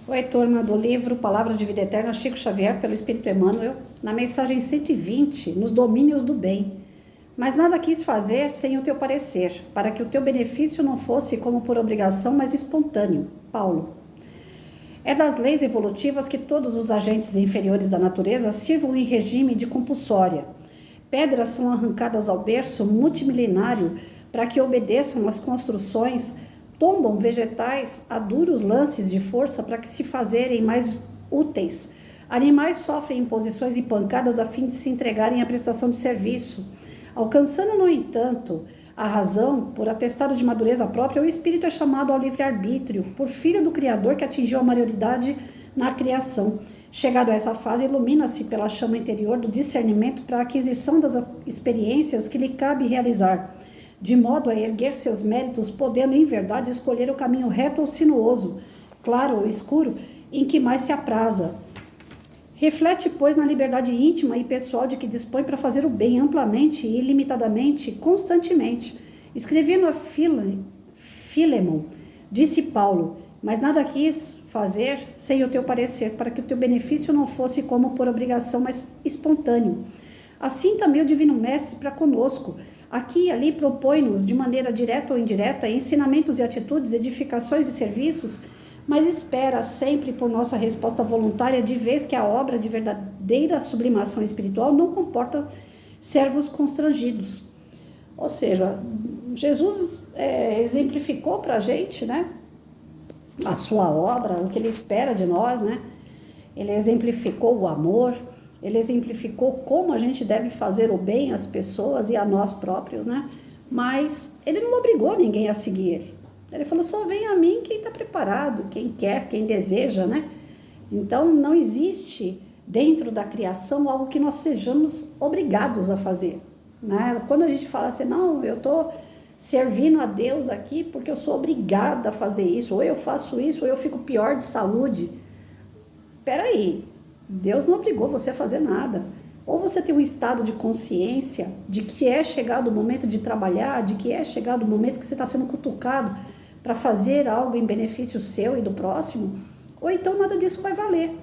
Oi, turma do livro Palavras de Vida Eterna, Chico Xavier, pelo Espírito Emmanuel, na mensagem 120, nos domínios do bem. Mas nada quis fazer sem o teu parecer, para que o teu benefício não fosse como por obrigação, mas espontâneo. Paulo. É das leis evolutivas que todos os agentes inferiores da natureza sirvam em regime de compulsória. Pedras são arrancadas ao berço multimilinário para que obedeçam às construções. Tombam vegetais a duros lances de força para que se fazerem mais úteis. Animais sofrem imposições e pancadas a fim de se entregarem à prestação de serviço. Alcançando, no entanto, a razão, por atestado de madureza própria, o espírito é chamado ao livre-arbítrio, por filho do Criador que atingiu a maioridade na criação. Chegado a essa fase, ilumina-se pela chama interior do discernimento para a aquisição das experiências que lhe cabe realizar, de modo a erguer seus méritos, podendo, em verdade, escolher o caminho reto ou sinuoso, claro ou escuro, em que mais se apraza. Reflete, pois, na liberdade íntima e pessoal de que dispõe para fazer o bem amplamente, ilimitadamente, constantemente. Escrevendo a Filemon, disse Paulo, mas nada quis fazer sem o teu parecer, para que o teu benefício não fosse como por obrigação, mas espontâneo. Assim também o Divino Mestre para conosco, aqui e ali propõe-nos, de maneira direta ou indireta, ensinamentos e atitudes, edificações e serviços, mas espera sempre por nossa resposta voluntária, de vez que a obra de verdadeira sublimação espiritual não comporta servos constrangidos. Ou seja, Jesus exemplificou para a gente, né, a sua obra, o que ele espera de nós, né? Ele exemplificou o amor, ele exemplificou como a gente deve fazer o bem às pessoas e a nós próprios, né? Mas ele não obrigou ninguém a seguir ele. Ele falou, só vem a mim quem está preparado, quem quer, quem deseja, né? Então, não existe dentro da criação algo que nós sejamos obrigados a fazer, né? Quando a gente fala assim, não, eu estou servindo a Deus aqui porque eu sou obrigada a fazer isso, ou eu faço isso, ou eu fico pior de saúde. Peraí, Deus não obrigou você a fazer nada. Ou você tem um estado de consciência de que é chegado o momento de trabalhar, de que é chegado o momento que você está sendo cutucado para fazer algo em benefício seu e do próximo, ou então nada disso vai valer,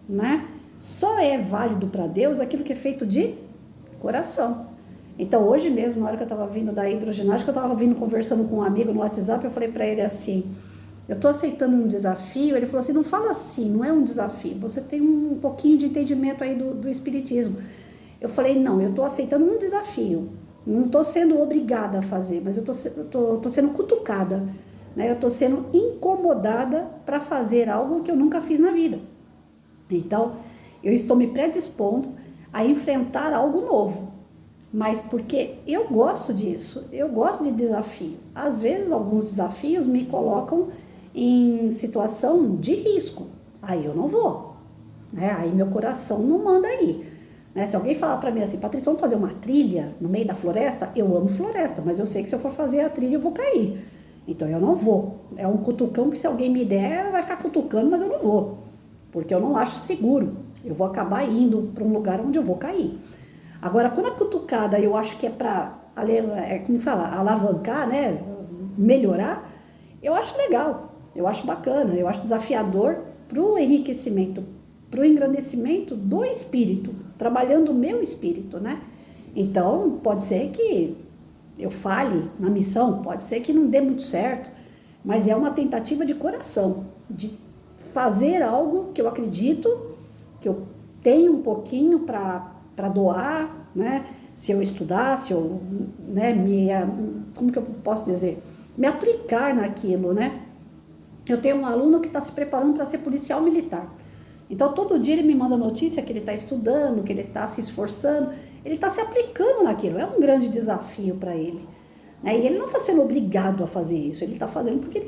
né? Só é válido para Deus aquilo que é feito de coração. Então, hoje mesmo, na hora que eu estava vindo da hidroginástica, eu estava vindo conversando com um amigo no WhatsApp, eu falei para ele assim, eu estou aceitando um desafio. Ele falou assim, não fala assim, não é um desafio, você tem um pouquinho de entendimento aí do espiritismo. Eu falei, não, eu estou aceitando um desafio, não estou sendo obrigada a fazer, mas eu estou sendo cutucada, né? Eu estou sendo incomodada para fazer algo que eu nunca fiz na vida. Então, eu estou me predispondo a enfrentar algo novo, mas porque eu gosto disso, eu gosto de desafio. Às vezes, alguns desafios me colocam em situação de risco, aí eu não vou, né? Aí meu coração não manda ir, né? Se alguém falar para mim assim, Patrícia, vamos fazer uma trilha no meio da floresta, eu amo floresta, mas eu sei que se eu for fazer a trilha eu vou cair, então eu não vou. É um cutucão que se alguém me der, vai ficar cutucando, mas eu não vou, porque eu não acho seguro, eu vou acabar indo para um lugar onde eu vou cair. Agora, quando a cutucada eu acho que é para, como fala, alavancar, né, melhorar, eu acho legal. Eu acho bacana, eu acho desafiador para o enriquecimento, para o engrandecimento do espírito, trabalhando o meu espírito, né? Então, pode ser que eu falhe na missão, pode ser que não dê muito certo, mas é uma tentativa de coração, de fazer algo que eu acredito, que eu tenho um pouquinho para doar, né? Se eu estudar, se eu, né, como que eu posso dizer? Me aplicar naquilo, né? Eu tenho um aluno que está se preparando para ser policial militar. Então, todo dia ele me manda notícia que ele está estudando, que ele está se esforçando, ele está se aplicando naquilo. É um grande desafio para ele, né? E ele não está sendo obrigado a fazer isso, ele está fazendo porque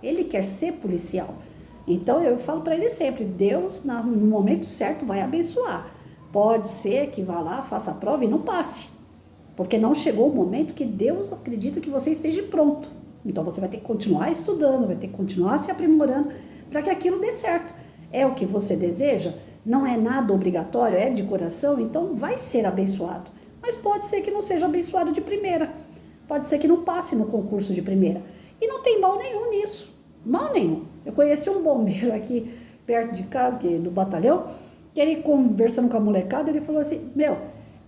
ele quer ser policial. Então, eu falo para ele sempre, Deus, no momento certo, vai abençoar. Pode ser que vá lá, faça a prova e não passe, porque não chegou o momento que Deus acredita que você esteja pronto. Então, você vai ter que continuar estudando, vai ter que continuar se aprimorando para que aquilo dê certo. É o que você deseja? Não é nada obrigatório, é de coração, então vai ser abençoado. Mas pode ser que não seja abençoado de primeira. Pode ser que não passe no concurso de primeira. E não tem mal nenhum nisso. Mal nenhum. Eu conheci um bombeiro aqui perto de casa, do batalhão, que ele conversando com a molecada, ele falou assim,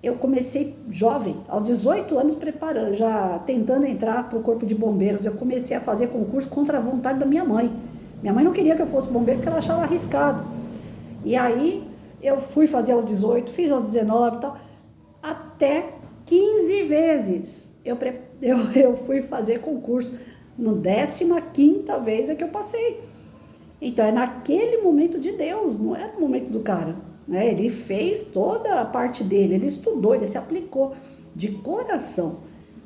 eu comecei jovem, aos 18 anos preparando, já tentando entrar para o corpo de bombeiros. Eu comecei a fazer concurso contra a vontade da minha mãe. Minha mãe não queria que eu fosse bombeiro porque ela achava arriscado. E aí eu fui fazer aos 18, fiz aos 19 e tal, até 15 vezes eu fui fazer concurso. No 15ª vez é que eu passei. Então é naquele momento de Deus, não é no momento do cara, né? Ele fez toda a parte dele, ele estudou, ele se aplicou de coração,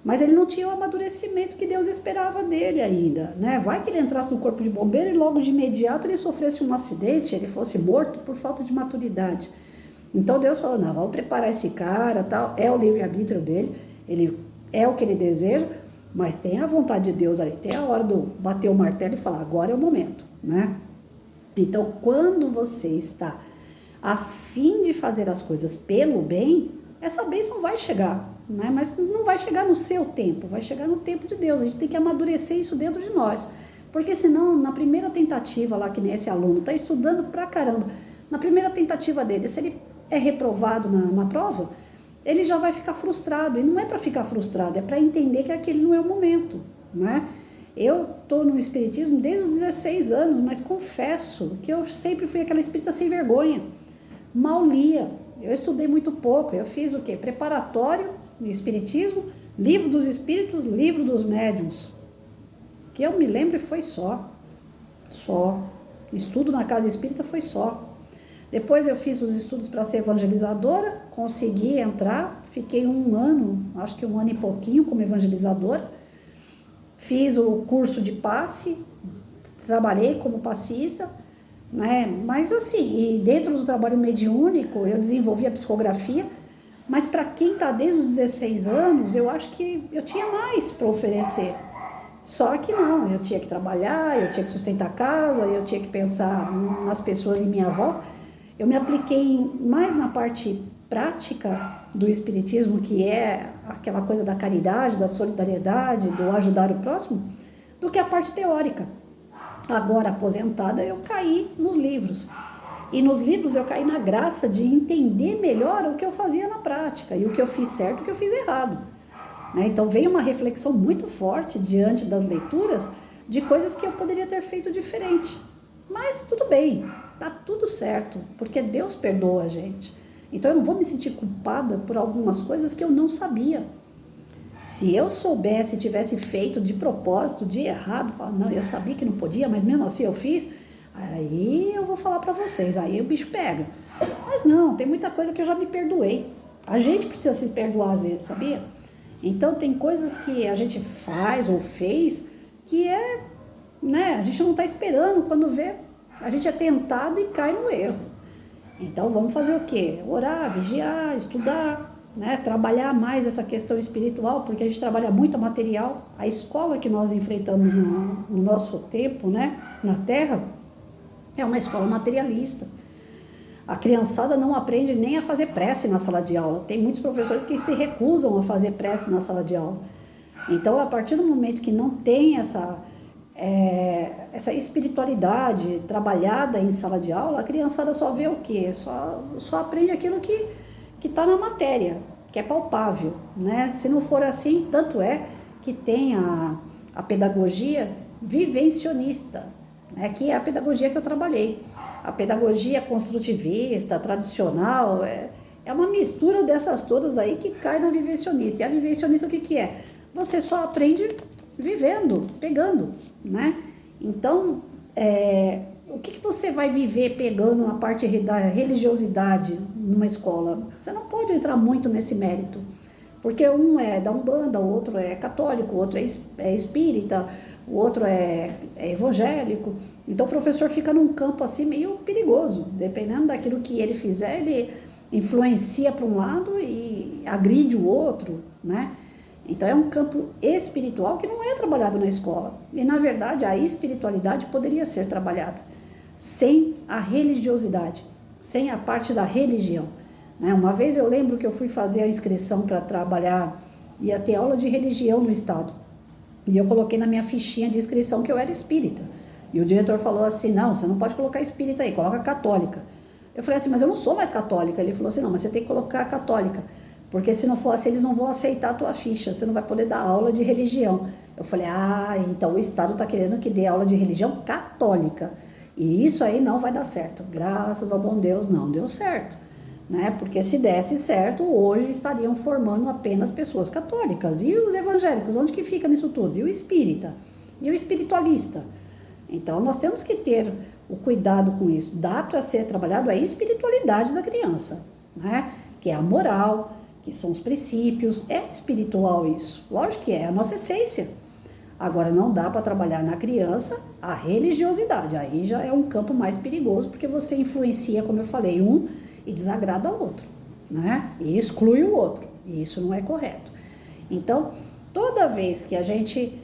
mas ele não tinha o amadurecimento que Deus esperava dele ainda, né? Vai que ele entrasse no corpo de bombeiro e logo de imediato ele sofresse um acidente, ele fosse morto por falta de maturidade. Então Deus falou, não, vamos preparar esse cara, tal, é o livre-arbítrio dele, ele é o que ele deseja, mas tem a vontade de Deus ali, tem a hora do bater o martelo e falar, agora é o momento, né? Então, quando você está a fim de fazer as coisas pelo bem, essa bênção vai chegar, né? Mas não vai chegar no seu tempo, vai chegar no tempo de Deus. A gente tem que amadurecer isso dentro de nós, porque senão, na primeira tentativa lá, que nem esse aluno está estudando pra caramba, na primeira tentativa dele, se ele é reprovado na prova, ele já vai ficar frustrado, e não é para ficar frustrado, é para entender que aquele não é o momento, né? Eu estou no espiritismo desde os 16 anos, mas confesso que eu sempre fui aquela espírita sem vergonha, mal lia, eu estudei muito pouco, eu fiz o quê? Preparatório no espiritismo, livro dos espíritos, livro dos médiuns, que eu me lembro foi só, estudo na casa espírita foi só. Depois eu fiz os estudos para ser evangelizadora, consegui entrar, fiquei um ano, acho que um ano e pouquinho como evangelizadora, fiz o curso de passe, trabalhei como passista, né? Mas assim, e dentro do trabalho mediúnico eu desenvolvi a psicografia, mas para quem está desde os 16 anos, eu acho que eu tinha mais para oferecer. Só que não, eu tinha que trabalhar, eu tinha que sustentar a casa, eu tinha que pensar nas pessoas em minha volta. Eu me apliquei mais na parte prática do espiritismo, que é aquela coisa da caridade, da solidariedade, do ajudar o próximo, do que a parte teórica. Agora, aposentada, eu caí nos livros. E nos livros eu caí na graça de entender melhor o que eu fazia na prática, e o que eu fiz certo e o que eu fiz errado. Então veio uma reflexão muito forte diante das leituras de coisas que eu poderia ter feito diferente. Mas tudo bem, tá tudo certo, porque Deus perdoa a gente. Então eu não vou me sentir culpada por algumas coisas que eu não sabia. Se eu soubesse, tivesse feito de propósito, de errado, não, eu sabia que não podia, mas mesmo assim eu fiz, aí eu vou falar para vocês, aí o bicho pega. Mas não, tem muita coisa que eu já me perdoei. A gente precisa se perdoar às vezes, sabia? Então tem coisas que a gente faz ou fez que a gente não está esperando, quando vê, a gente é tentado e cai no erro. Então vamos fazer o quê? Orar, vigiar, estudar, né? Trabalhar mais essa questão espiritual, porque a gente trabalha muito material. A escola que nós enfrentamos no nosso tempo, né? Na Terra, é uma escola materialista. A criançada não aprende nem a fazer prece na sala de aula. Tem muitos professores que se recusam a fazer prece na sala de aula. Então, a partir do momento que não tem essa espiritualidade trabalhada em sala de aula, a criançada só vê o quê? Só aprende aquilo que está na matéria, que é palpável, né? Se não for assim, tanto é que tem a pedagogia vivencionista, né? Que é a pedagogia que eu trabalhei. A pedagogia construtivista, tradicional, é uma mistura dessas todas aí que cai na vivencionista. E a vivencionista o que é? Você só aprende vivendo, pegando, né? Então, o que você vai viver pegando na parte da religiosidade numa escola? Você não pode entrar muito nesse mérito, porque um é da Umbanda, o outro é católico, o outro é espírita, o outro é evangélico. Então o professor fica num campo assim meio perigoso, dependendo daquilo que ele fizer, ele influencia para um lado e agride o outro, né? Então é um campo espiritual que não é trabalhado na escola. E na verdade a espiritualidade poderia ser trabalhada sem a religiosidade, sem a parte da religião, né? Uma vez eu lembro que eu fui fazer a inscrição para trabalhar, ia ter aula de religião no estado. E eu coloquei na minha fichinha de inscrição que eu era espírita. E o diretor falou assim, não, você não pode colocar espírita aí, coloca católica. Eu falei assim, mas eu não sou mais católica. Ele falou assim, não, mas você tem que colocar católica, porque se não for assim, eles não vão aceitar a tua ficha, você não vai poder dar aula de religião. Eu falei, então o Estado está querendo que dê aula de religião católica. E isso aí não vai dar certo. Graças ao bom Deus, não deu certo. Né? Porque se desse certo, hoje estariam formando apenas pessoas católicas. E os evangélicos, onde que fica nisso tudo? E o espírita? E o espiritualista? Então, nós temos que ter o cuidado com isso. Dá para ser trabalhado a espiritualidade da criança, né? Que é a moral, que são os princípios. É espiritual isso. Lógico que é a nossa essência. Agora, não dá para trabalhar na criança a religiosidade. Aí já é um campo mais perigoso, porque você influencia, como eu falei, um e desagrada o outro, né? E exclui o outro. E isso não é correto. Então, toda vez que a gente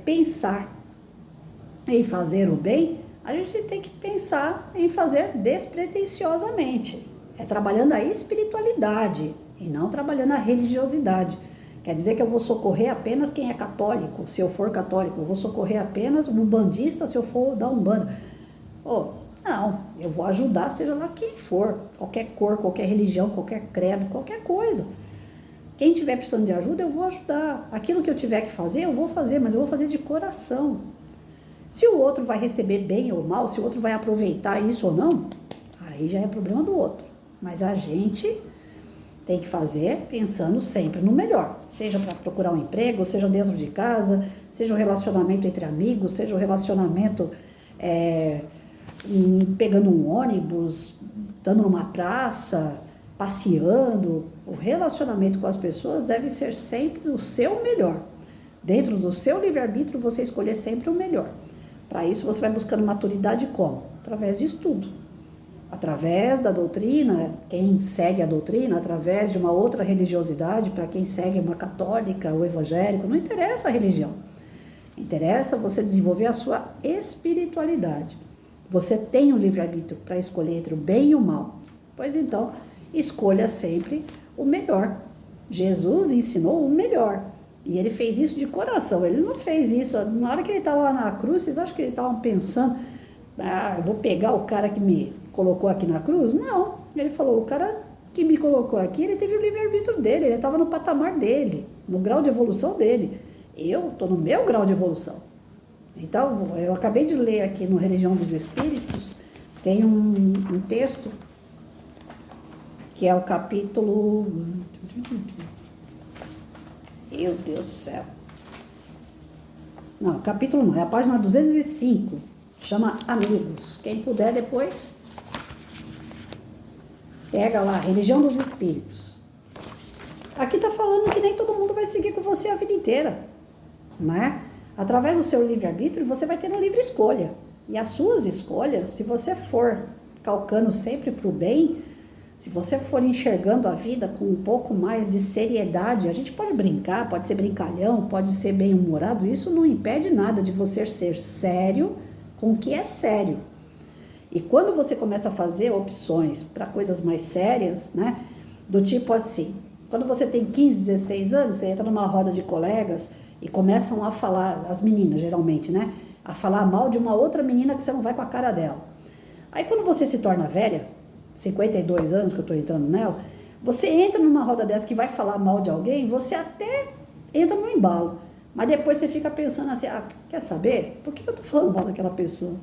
pensar em fazer o bem, a gente tem que pensar em fazer despretensiosamente. É trabalhando a espiritualidade e não trabalhando a religiosidade. Quer dizer que eu vou socorrer apenas quem é católico, se eu for católico. Eu vou socorrer apenas um bandista, se eu for da Umbanda. Não, eu vou ajudar, seja lá quem for. Qualquer cor, qualquer religião, qualquer credo, qualquer coisa. Quem tiver precisando de ajuda, eu vou ajudar. Aquilo que eu tiver que fazer, eu vou fazer, mas eu vou fazer de coração. Se o outro vai receber bem ou mal, se o outro vai aproveitar isso ou não, aí já é problema do outro. Mas a gente tem que fazer pensando sempre no melhor. Seja para procurar um emprego, seja dentro de casa, seja o relacionamento entre amigos, seja o relacionamento pegando um ônibus, estando numa praça, passeando. O relacionamento com as pessoas deve ser sempre o seu melhor. Dentro do seu livre-arbítrio, você escolher sempre o melhor. Para isso, você vai buscando maturidade como? Através de estudo. Através da doutrina, quem segue a doutrina, através de uma outra religiosidade, para quem segue uma católica ou evangélico, não interessa a religião. Interessa você desenvolver a sua espiritualidade. Você tem o livre-arbítrio para escolher entre o bem e o mal. Pois então, escolha sempre o melhor. Jesus ensinou o melhor. E ele fez isso de coração, ele não fez isso. Na hora que ele estava lá na cruz, vocês acham que ele estava pensando, eu vou pegar o cara que me colocou aqui na cruz? Não, ele falou, o cara que me colocou aqui, ele teve o livre-arbítrio dele, ele estava no patamar dele, no grau de evolução dele. Eu estou no meu grau de evolução. Então, eu acabei de ler aqui no Religião dos Espíritos, tem um texto, que é o capítulo... Meu Deus do céu. Não, capítulo não, é a página 205. Chama Amigos. Quem puder depois, pega lá, Religião dos Espíritos. Aqui está falando que nem todo mundo vai seguir com você a vida inteira, né? Através do seu livre-arbítrio, você vai ter uma livre escolha. E as suas escolhas, se você for calcando sempre para o bem, se você for enxergando a vida com um pouco mais de seriedade, a gente pode brincar, pode ser brincalhão, pode ser bem-humorado, isso não impede nada de você ser sério com o que é sério. E quando você começa a fazer opções para coisas mais sérias, né, do tipo assim, quando você tem 15, 16 anos, você entra numa roda de colegas e começam a falar, as meninas geralmente, né, a falar mal de uma outra menina que você não vai com a cara dela. Aí quando você se torna velha, 52 anos que eu estou entrando nela, você entra numa roda dessa que vai falar mal de alguém, você até entra no embalo, mas depois você fica pensando assim, quer saber? Por que eu estou falando mal daquela pessoa?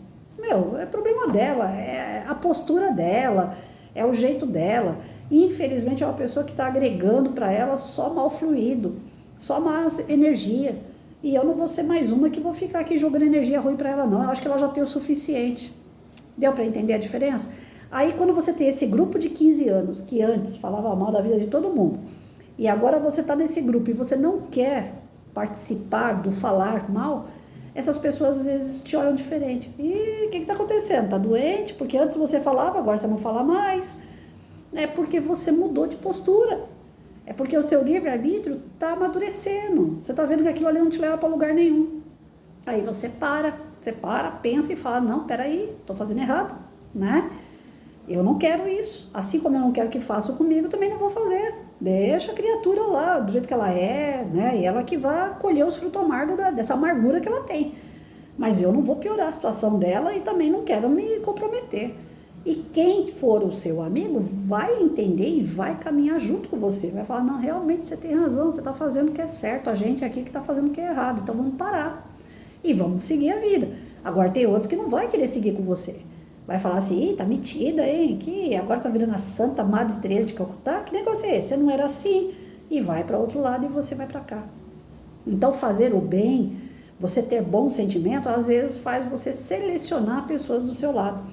É problema dela, é a postura dela, é o jeito dela. Infelizmente é uma pessoa que está agregando para ela só mal fluido, só má energia. E eu não vou ser mais uma que vou ficar aqui jogando energia ruim para ela não, eu acho que ela já tem o suficiente. Deu para entender a diferença? Aí quando você tem esse grupo de 15 anos, que antes falava mal da vida de todo mundo, e agora você está nesse grupo e você não quer participar do falar mal, essas pessoas às vezes te olham diferente. E o que está acontecendo? Está doente? Porque antes você falava, agora você não fala mais. É porque você mudou de postura. É porque o seu livre-arbítrio está amadurecendo. Você está vendo que aquilo ali não te leva para lugar nenhum. Aí você para, pensa e fala, não, peraí, estou fazendo errado, né? Eu não quero isso. Assim como eu não quero que façam comigo, também não vou fazer. Deixa a criatura lá, do jeito que ela é, né? E ela que vai colher os frutos amargos dessa amargura que ela tem. Mas eu não vou piorar a situação dela e também não quero me comprometer. E quem for o seu amigo vai entender e vai caminhar junto com você. Vai falar, não, realmente você tem razão, você está fazendo o que é certo, a gente aqui que está fazendo o que é errado, então vamos parar e vamos seguir a vida. Agora tem outros que não vai querer seguir com você. Vai falar assim, tá metida, hein, que agora tá virando a Santa Madre Teresa de Calcutá, que negócio é esse? Você não era assim. E vai para outro lado e você vai para cá. Então fazer o bem, você ter bom sentimento, às vezes faz você selecionar pessoas do seu lado.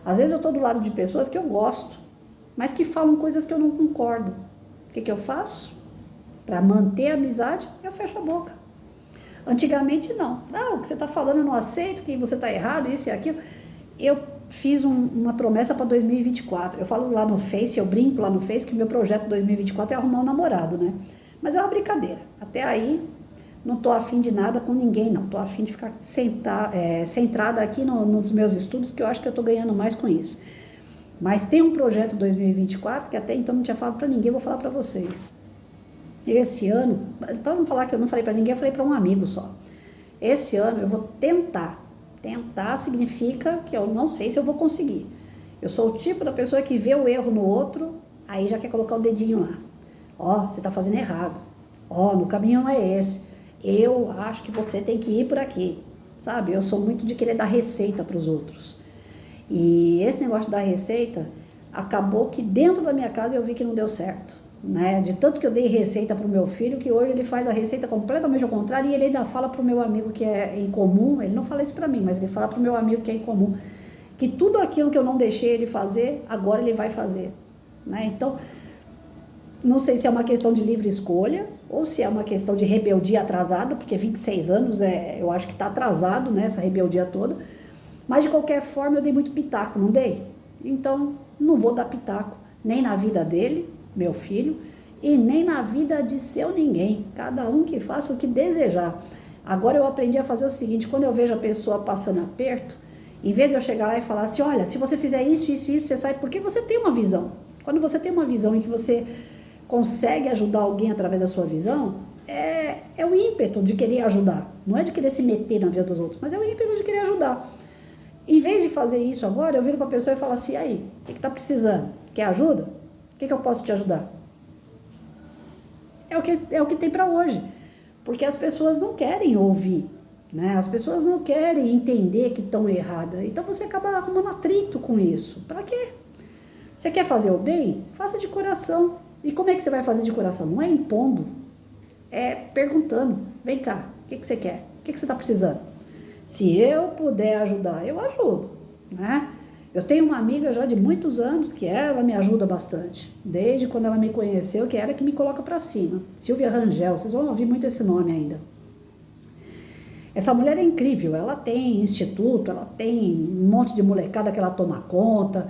Às vezes eu estou do lado de pessoas que eu gosto, mas que falam coisas que eu não concordo. O que eu faço? Para manter a amizade, eu fecho a boca. Antigamente não. O que você está falando eu não aceito, que você está errado, isso e aquilo. Eu fiz uma promessa para 2024. Eu falo lá no Face, eu brinco lá no Face que o meu projeto 2024 é arrumar um namorado, né? Mas é uma brincadeira. Até aí, não estou afim de nada com ninguém, não. Estou afim de ficar centrada aqui nos meus estudos, que eu acho que eu estou ganhando mais com isso. Mas tem um projeto 2024, que até então não tinha falado para ninguém, vou falar para vocês. Esse ano, para não falar que eu não falei para ninguém, eu falei para um amigo só. Esse ano eu vou tentar. Tentar significa que eu não sei se eu vou conseguir. Eu sou o tipo da pessoa que vê o erro no outro, aí já quer colocar o dedinho lá. Ó, você está fazendo errado. Ó, no caminho não é esse. Eu acho que você tem que ir por aqui. Sabe, eu sou muito de querer dar receita para os outros. E esse negócio de dar receita, acabou que dentro da minha casa eu vi que não deu certo. Né? De tanto que eu dei receita para o meu filho, que hoje ele faz a receita completamente ao contrário, e ele ainda fala para o meu amigo que é em comum, ele não fala isso para mim, mas ele fala para o meu amigo que é em comum, que tudo aquilo que eu não deixei ele fazer, agora ele vai fazer. Né? Então, não sei se é uma questão de livre escolha, ou se é uma questão de rebeldia atrasada, porque 26 anos, eu acho que está atrasado, né, essa rebeldia toda, mas de qualquer forma eu dei muito pitaco, não dei? Então, não vou dar pitaco, nem na vida dele, meu filho, e nem na vida de seu ninguém, cada um que faça o que desejar. Agora eu aprendi a fazer o seguinte, quando eu vejo a pessoa passando aperto, em vez de eu chegar lá e falar assim, olha, se você fizer isso, isso, isso, você sai, porque você tem uma visão. Quando você tem uma visão em que você consegue ajudar alguém através da sua visão, é o ímpeto de querer ajudar, não é de querer se meter na vida dos outros, mas é o ímpeto de querer ajudar. Em vez de fazer isso agora, eu viro para a pessoa e falo assim, aí, o que está precisando? Quer ajuda? O que eu posso te ajudar? É o que tem para hoje. Porque as pessoas não querem ouvir, né? As pessoas não querem entender que estão erradas. Então você acaba arrumando atrito com isso. Para quê? Você quer fazer o bem? Faça de coração. E como é que você vai fazer de coração? Não é impondo, é perguntando. Vem cá, o que você quer? O que você está precisando? Se eu puder ajudar, eu ajudo, né? Eu tenho uma amiga já de muitos anos que ela me ajuda bastante. Desde quando ela me conheceu, que é ela que me coloca para cima. Silvia Rangel, vocês vão ouvir muito esse nome ainda. Essa mulher é incrível, ela tem instituto, ela tem um monte de molecada que ela toma conta,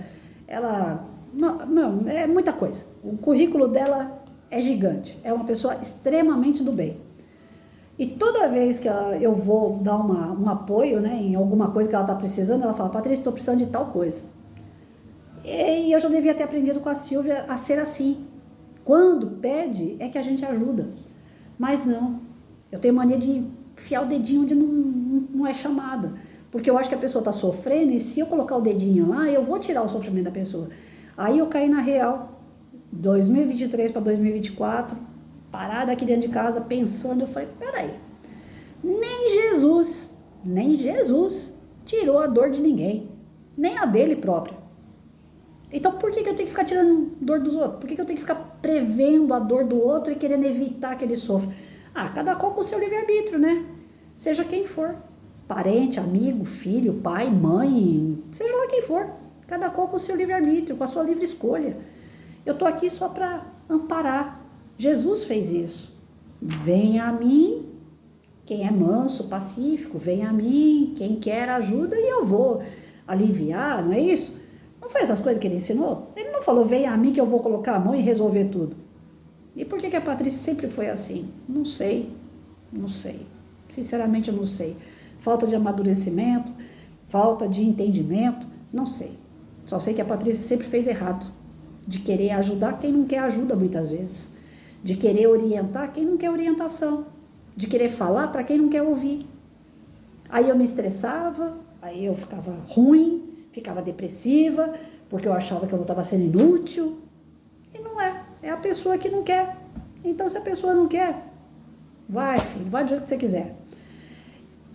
ela... Não, é muita coisa. O currículo dela é gigante, é uma pessoa extremamente do bem. E toda vez que eu vou dar um apoio, né, em alguma coisa que ela está precisando, ela fala, Patrícia, estou precisando de tal coisa. E eu já devia ter aprendido com a Silvia a ser assim. Quando pede, é que a gente ajuda. Mas não, eu tenho mania de enfiar o dedinho onde não é chamada. Porque eu acho que a pessoa está sofrendo e se eu colocar o dedinho lá, eu vou tirar o sofrimento da pessoa. Aí eu caí na real, 2023 para 2024, parada aqui dentro de casa, pensando, eu falei, peraí, nem Jesus tirou a dor de ninguém, nem a dele própria. Então por que eu tenho que ficar tirando dor dos outros? Por que eu tenho que ficar prevendo a dor do outro e querendo evitar que ele sofra? Cada qual com o seu livre-arbítrio, né? Seja quem for, parente, amigo, filho, pai, mãe, seja lá quem for, cada qual com o seu livre-arbítrio, com a sua livre escolha. Eu tô aqui só para amparar. Jesus fez isso. Venha a mim, quem é manso, pacífico, venha a mim, quem quer ajuda e eu vou aliviar, não é isso? Não foi essas coisas que ele ensinou? Ele não falou, venha a mim que eu vou colocar a mão e resolver tudo. E por que a Patrícia sempre foi assim? Não sei. Sinceramente eu não sei. Falta de amadurecimento, falta de entendimento, não sei. Só sei que a Patrícia sempre fez errado. De querer ajudar quem não quer ajuda muitas vezes. De querer orientar quem não quer orientação. De querer falar para quem não quer ouvir. Aí eu me estressava, aí eu ficava ruim, ficava depressiva, porque eu achava que eu não estava sendo inútil. E não é. É a pessoa que não quer. Então, se a pessoa não quer, vai, filho, vai do jeito que você quiser.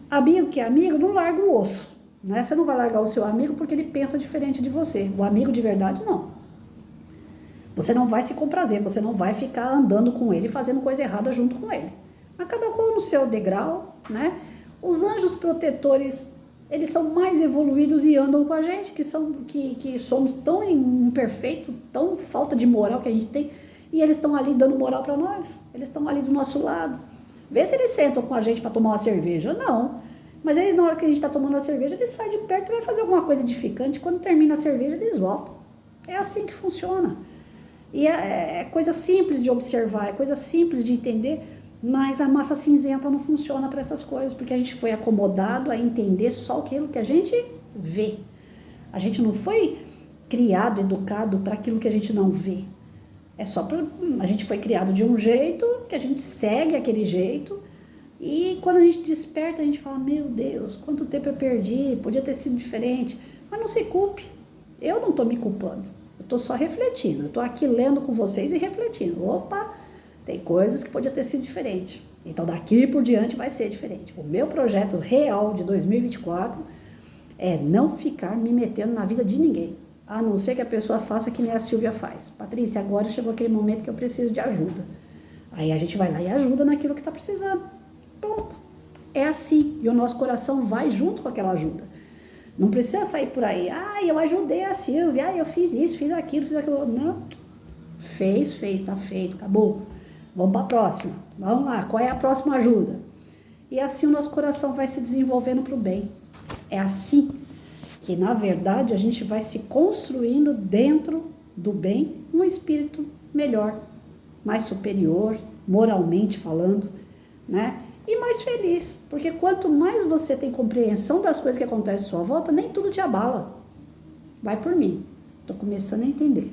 Amigo que é amigo, não larga o osso. Né? Você não vai largar o seu amigo porque ele pensa diferente de você. O amigo de verdade, não. Você não vai se comprazer, você não vai ficar andando com ele, fazendo coisa errada junto com ele. Mas cada qual no seu degrau, né? Os anjos protetores, eles são mais evoluídos e andam com a gente, que somos tão imperfeitos, tão falta de moral que a gente tem, e eles estão ali dando moral para nós, eles estão ali do nosso lado. Vê se eles sentam com a gente para tomar uma cerveja, não. Mas eles, na hora que a gente está tomando a cerveja, eles saem de perto e vai fazer alguma coisa edificante. Quando termina a cerveja, eles voltam. É assim que funciona. E é coisa simples de observar, é coisa simples de entender, mas a massa cinzenta não funciona para essas coisas, porque a gente foi acomodado a entender só aquilo que a gente vê. A gente não foi criado, educado para aquilo que a gente não vê. A gente foi criado de um jeito, que a gente segue aquele jeito, e quando a gente desperta, a gente fala, meu Deus, quanto tempo eu perdi, podia ter sido diferente. Mas não se culpe, eu não estou me culpando, eu estou só refletindo, eu estou aqui lendo com vocês e refletindo. Opa, tem coisas que podia ter sido diferente, então daqui por diante vai ser diferente. O meu projeto real de 2024 é não ficar me metendo na vida de ninguém, a não ser que a pessoa faça que nem a Silvia faz. Patrícia, agora chegou aquele momento que eu preciso de ajuda. Aí a gente vai lá e ajuda naquilo que está precisando. Pronto. É assim. E o nosso coração vai junto com aquela ajuda. Não precisa sair por aí. Eu ajudei a Silvia. Eu fiz isso, fiz aquilo. Não. Fez, tá feito, acabou. Vamos para a próxima. Vamos lá. Qual é a próxima ajuda? E assim o nosso coração vai se desenvolvendo para o bem. É assim que, na verdade, a gente vai se construindo dentro do bem um espírito melhor, mais superior, moralmente falando, né? E mais feliz, porque quanto mais você tem compreensão das coisas que acontecem à sua volta, nem tudo te abala. Vai por mim, estou começando a entender.